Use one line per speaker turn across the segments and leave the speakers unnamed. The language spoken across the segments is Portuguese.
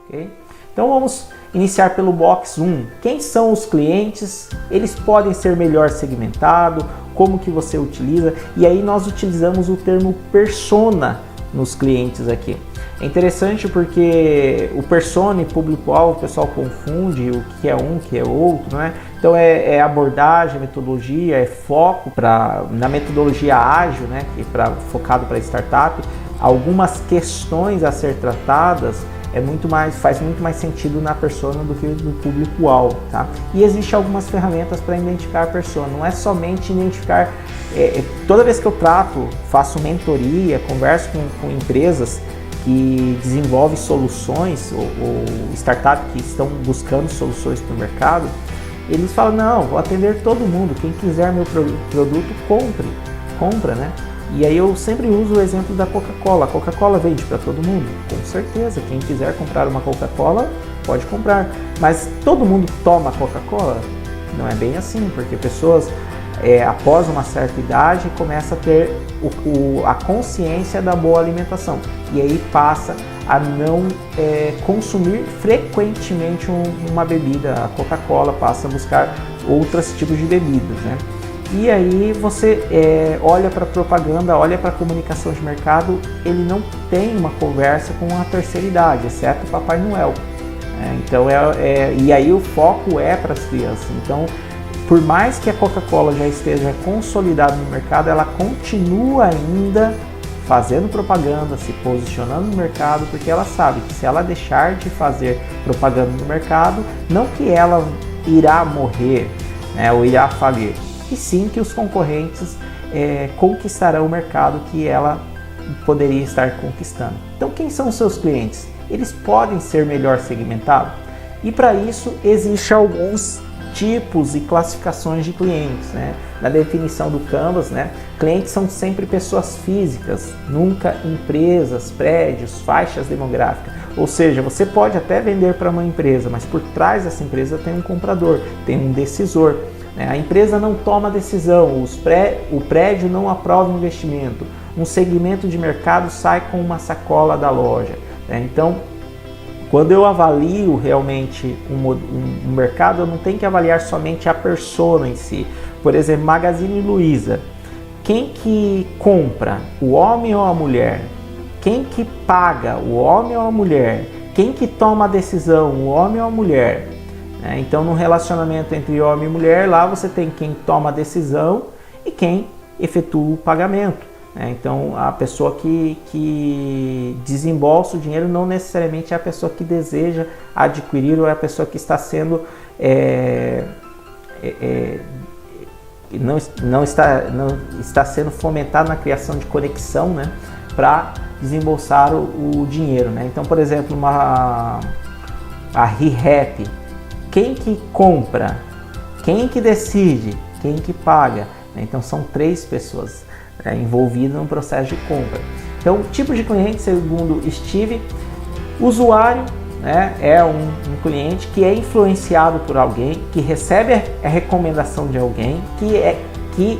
ok? Então vamos iniciar pelo box 1. Quem são os clientes? Eles podem ser melhor segmentados, como que você utiliza, e aí nós utilizamos o termo persona nos clientes aqui. É interessante porque o persona e público-alvo o pessoal confunde o que é um, o que é outro, né? Então é abordagem, metodologia, é foco na metodologia ágil, né? Que focado para startup, algumas questões a ser tratadas faz muito mais sentido na persona do que no público-alvo, tá? E existem algumas ferramentas para identificar a persona, não é somente identificar. Toda vez que eu faço mentoria, converso com empresas que desenvolvem soluções ou startups que estão buscando soluções para o mercado, eles falam, não, vou atender todo mundo, quem quiser meu produto, compra, né? E aí eu sempre uso o exemplo da Coca-Cola. A Coca-Cola vende para todo mundo? Com certeza, quem quiser comprar uma Coca-Cola, pode comprar. Mas todo mundo toma Coca-Cola? Não é bem assim, porque pessoas, após uma certa idade, começam a ter a consciência da boa alimentação. E aí passa a não consumir frequentemente uma bebida. A Coca-Cola passa a buscar outros tipos de bebidas, né? E aí você olha para a propaganda, olha para a comunicação de mercado, ele não tem uma conversa com a terceira idade, exceto o Papai Noel. Então e aí o foco é para as crianças. Então, por mais que a Coca-Cola já esteja consolidada no mercado, ela continua ainda fazendo propaganda, se posicionando no mercado, porque ela sabe que se ela deixar de fazer propaganda no mercado, não que ela irá morrer, né, ou irá falir, e sim que os concorrentes conquistarão o mercado que ela poderia estar conquistando. Então, quem são os seus clientes? Eles podem ser melhor segmentados? E para isso, existem alguns tipos e classificações de clientes, né? Na definição do Canvas, né? Clientes são sempre pessoas físicas, nunca empresas, prédios, faixas demográficas. Ou seja, você pode até vender para uma empresa, mas por trás dessa empresa tem um comprador, tem um decisor. A empresa não toma decisão, o prédio não aprova investimento, um segmento de mercado sai com uma sacola da loja. Então, quando eu avalio realmente um mercado, eu não tenho que avaliar somente a persona em si. Por exemplo, Magazine Luiza. Quem que compra? O homem ou a mulher? Quem que paga? O homem ou a mulher? Quem que toma a decisão? O homem ou a mulher? Então, no relacionamento entre homem e mulher, lá você tem quem toma a decisão e quem efetua o pagamento. Então, a pessoa que desembolsa o dinheiro não necessariamente é a pessoa que deseja adquirir ou é a pessoa que está sendo não está sendo fomentada na criação de conexão, né, para desembolsar o dinheiro, né? Então, por exemplo, a ReHap. Quem que compra? Quem que decide? Quem que paga? Então são 3 pessoas envolvidas no processo de compra. Então, o tipo de cliente, segundo Steve, usuário, né, é um cliente que é influenciado por alguém, que recebe a recomendação de alguém, que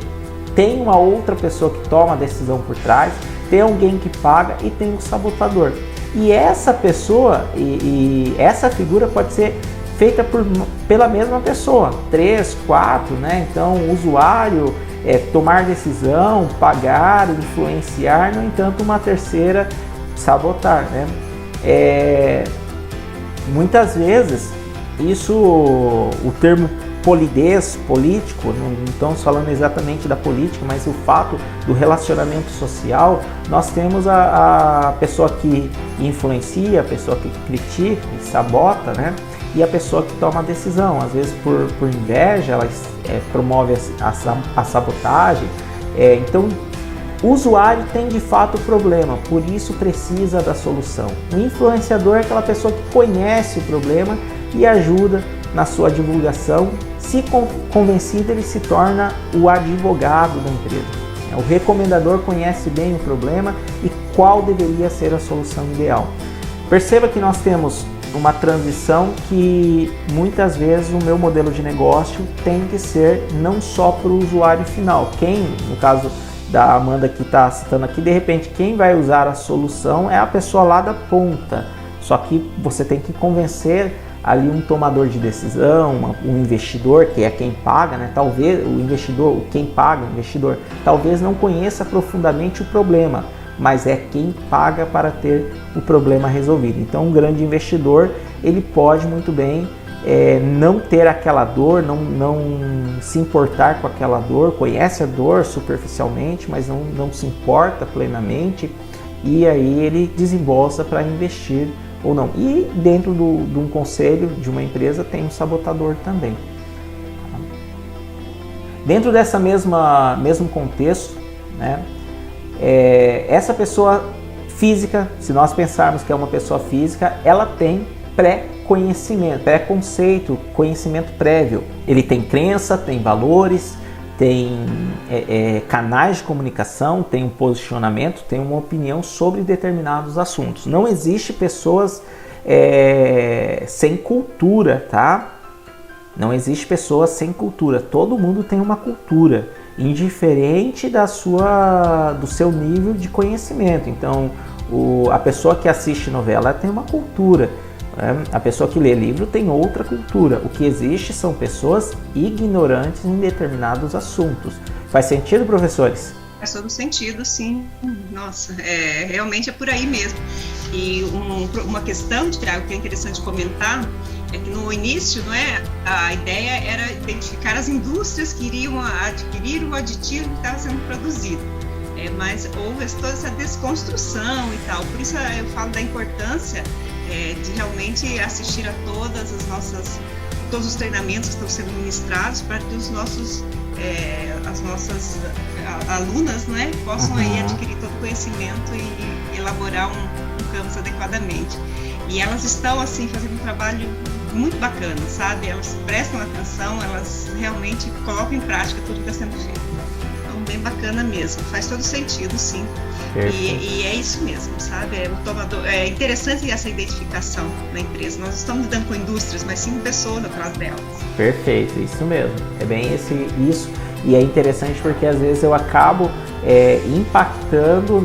tem uma outra pessoa que toma a decisão por trás, tem alguém que paga e tem um sabotador. E essa pessoa e essa figura pode ser feita pela mesma pessoa, 3, 4, né? Então, o usuário tomar decisão, pagar, influenciar, no entanto, uma terceira sabotar, né? Muitas vezes, o termo polidez, político, não estamos falando exatamente da política, mas o fato do relacionamento social, nós temos a pessoa que influencia, a pessoa que critica, que sabota, né? E a pessoa que toma a decisão, às vezes por inveja, ela promove a sabotagem. Então, o usuário tem de fato problema, por isso precisa da solução. O influenciador é aquela pessoa que conhece o problema e ajuda na sua divulgação. Se convencido, ele se torna o advogado da empresa. O recomendador conhece bem o problema e qual deveria ser a solução ideal. Perceba que nós temos uma transição que muitas vezes o meu modelo de negócio tem que ser não só para o usuário final. Quem, no caso da Amanda que está citando aqui, de repente quem vai usar a solução é a pessoa lá da ponta. Só que você tem que convencer ali um tomador de decisão, um investidor, que é quem paga, né? Talvez o investidor, quem paga, o investidor, talvez não conheça profundamente o problema, mas é quem paga para ter o problema resolvido. Então, um grande investidor, ele pode muito bem não ter aquela dor, não se importar com aquela dor, conhece a dor superficialmente, mas não se importa plenamente, e aí ele desembolsa para investir ou não. E dentro de um conselho de uma empresa tem um sabotador também. Dentro dessa mesmo contexto, né, essa pessoa física, se nós pensarmos que é uma pessoa física, ela tem pré-conhecimento, pré-conceito, conhecimento prévio. Ele tem crença, tem valores, tem canais de comunicação, tem um posicionamento, tem uma opinião sobre determinados assuntos. Não existe pessoas sem cultura, tá? Não existe pessoas sem cultura. Todo mundo tem uma cultura, indiferente do seu nível de conhecimento. Então, a pessoa que assiste novela tem uma cultura. A pessoa que lê livro tem outra cultura. O que existe são pessoas ignorantes em determinados assuntos. Faz sentido, professores?
Faz todo sentido, sim. Nossa, realmente é por aí mesmo. E uma questão, Tiago, que é interessante comentar, é que no início, a ideia era identificar as indústrias que iriam adquirir o aditivo que estava sendo produzido. Mas houve toda essa desconstrução e tal. Por isso eu falo da importância de realmente assistir a todos os treinamentos que estão sendo ministrados para que as nossas alunas, possam aí adquirir todo o conhecimento e elaborar um campus adequadamente. E elas estão assim fazendo um trabalho muito bacana, sabe? Elas prestam atenção, elas realmente colocam em prática tudo que está sendo feito. Então, bem bacana mesmo, faz todo sentido, sim. E é isso mesmo, sabe? É interessante essa identificação na empresa. Nós estamos lidando com indústrias, mas sim pessoas atrás delas. Perfeito,
isso mesmo. É bem isso. E é interessante porque às vezes eu acabo impactando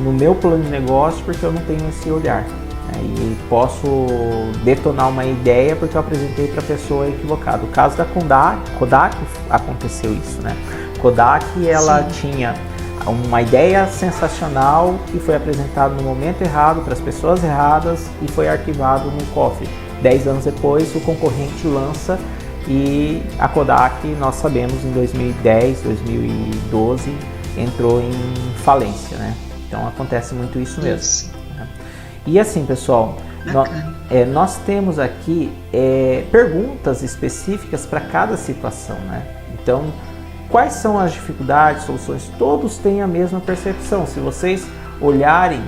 no meu plano de negócio porque eu não tenho esse olhar. E posso detonar uma ideia porque eu apresentei para a pessoa equivocada. O caso da Kodak aconteceu isso, né? Kodak, ela tinha uma ideia sensacional que foi apresentada no momento errado para as pessoas erradas e foi arquivado no cofre. 10 anos depois, o concorrente lança e a Kodak, nós sabemos, em 2010, 2012, entrou em falência, né? Então acontece muito isso mesmo. Né? E assim, pessoal, nós temos aqui perguntas específicas para cada situação, né? Então, quais são as dificuldades, soluções? Todos têm a mesma percepção. Se vocês olharem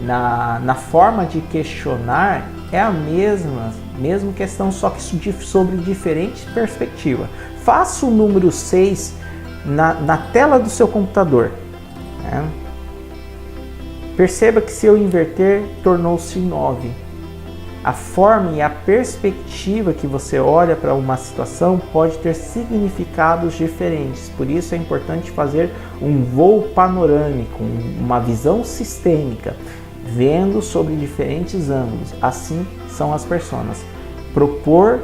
na forma de questionar, é a mesma questão, só que sobre diferentes perspectivas. Faça o número 6 na tela do seu computador. Né? Perceba que se eu inverter, tornou-se 9. A forma e a perspectiva que você olha para uma situação pode ter significados diferentes. Por isso é importante fazer um voo panorâmico, uma visão sistêmica, vendo sobre diferentes ângulos. Assim são as personas. Propor,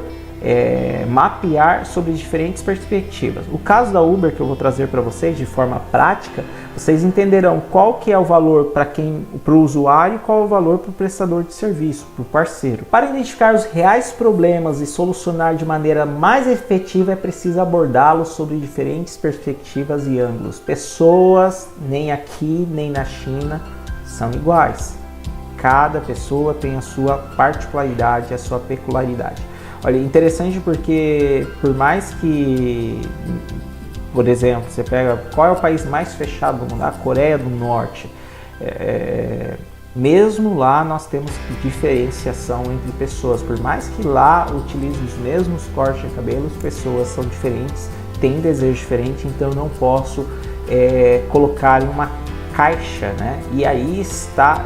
mapear sobre diferentes perspectivas. O caso da Uber que eu vou trazer para vocês de forma prática, vocês entenderão qual que é o valor para o usuário e qual é o valor para o prestador de serviço, para o parceiro. Para identificar os reais problemas e solucionar de maneira mais efetiva, é preciso abordá-los sobre diferentes perspectivas e ângulos. Pessoas, nem aqui nem na China, são iguais. Cada pessoa tem a sua particularidade, a sua peculiaridade. Olha, interessante porque por mais que, por exemplo, você pega qual é o país mais fechado do mundo, a Coreia do Norte, mesmo lá nós temos diferenciação entre pessoas, por mais que lá utilizem os mesmos cortes de cabelo, as pessoas são diferentes, têm desejo diferente, então eu não posso colocar em uma caixa, né? E aí está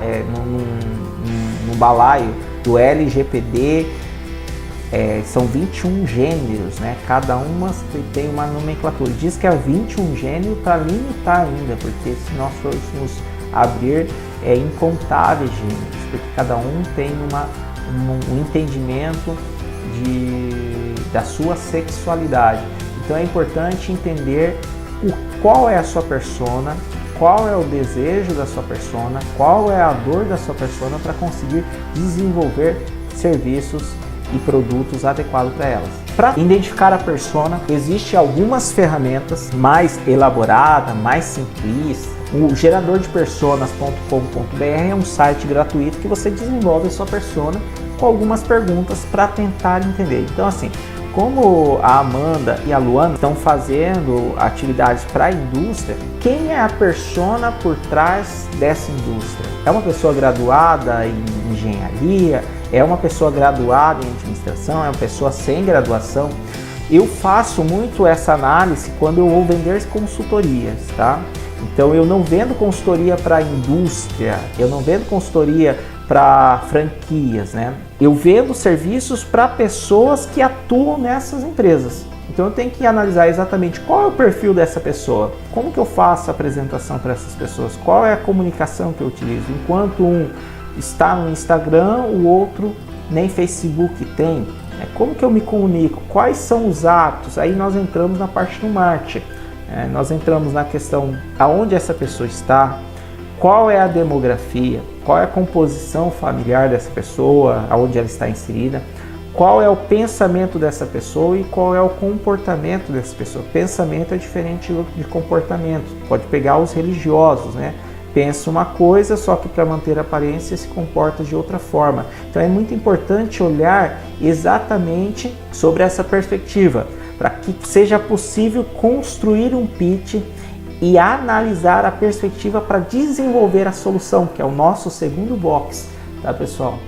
no balaio do LGPD, são 21 gêneros, né? Cada uma tem uma nomenclatura. Diz que há 21 gêneros para limitar ainda, porque se nós formos abrir incontáveis gêneros. porque cada um tem um entendimento da sua sexualidade. Então é importante entender qual é a sua persona, qual é o desejo da sua persona, qual é a dor da sua persona para conseguir desenvolver serviços e produtos adequados para elas. Para identificar a persona, existem algumas ferramentas mais elaboradas, mais simples. O geradordepersonas.com.br é um site gratuito que você desenvolve a sua persona com algumas perguntas para tentar entender. Então, assim, como a Amanda e a Luana estão fazendo atividades para a indústria, quem é a persona por trás dessa indústria? É uma pessoa graduada em engenharia? É uma pessoa graduada em administração? É uma pessoa sem graduação? Eu faço muito essa análise quando eu vou vender consultorias, tá? Então eu não vendo consultoria para a indústria, eu não vendo consultoria para franquias, né? Eu vendo serviços para pessoas que atuam nessas empresas. Então eu tenho que analisar exatamente qual é o perfil dessa pessoa, como que eu faço a apresentação para essas pessoas, qual é a comunicação que eu utilizo. Enquanto um está no Instagram, o outro nem Facebook tem. Como que eu me comunico? Quais são os atos? Aí nós entramos na parte do marketing. Nós entramos na questão aonde essa pessoa está, qual é a demografia, qual é a composição familiar dessa pessoa, aonde ela está inserida, qual é o pensamento dessa pessoa e qual é o comportamento dessa pessoa. Pensamento é diferente de comportamento. Pode pegar os religiosos, né? Pensa uma coisa, só que para manter a aparência se comporta de outra forma. Então é muito importante olhar exatamente sobre essa perspectiva, para que seja possível construir um pitch e analisar a perspectiva para desenvolver a solução, que é o nosso segundo box, tá, pessoal?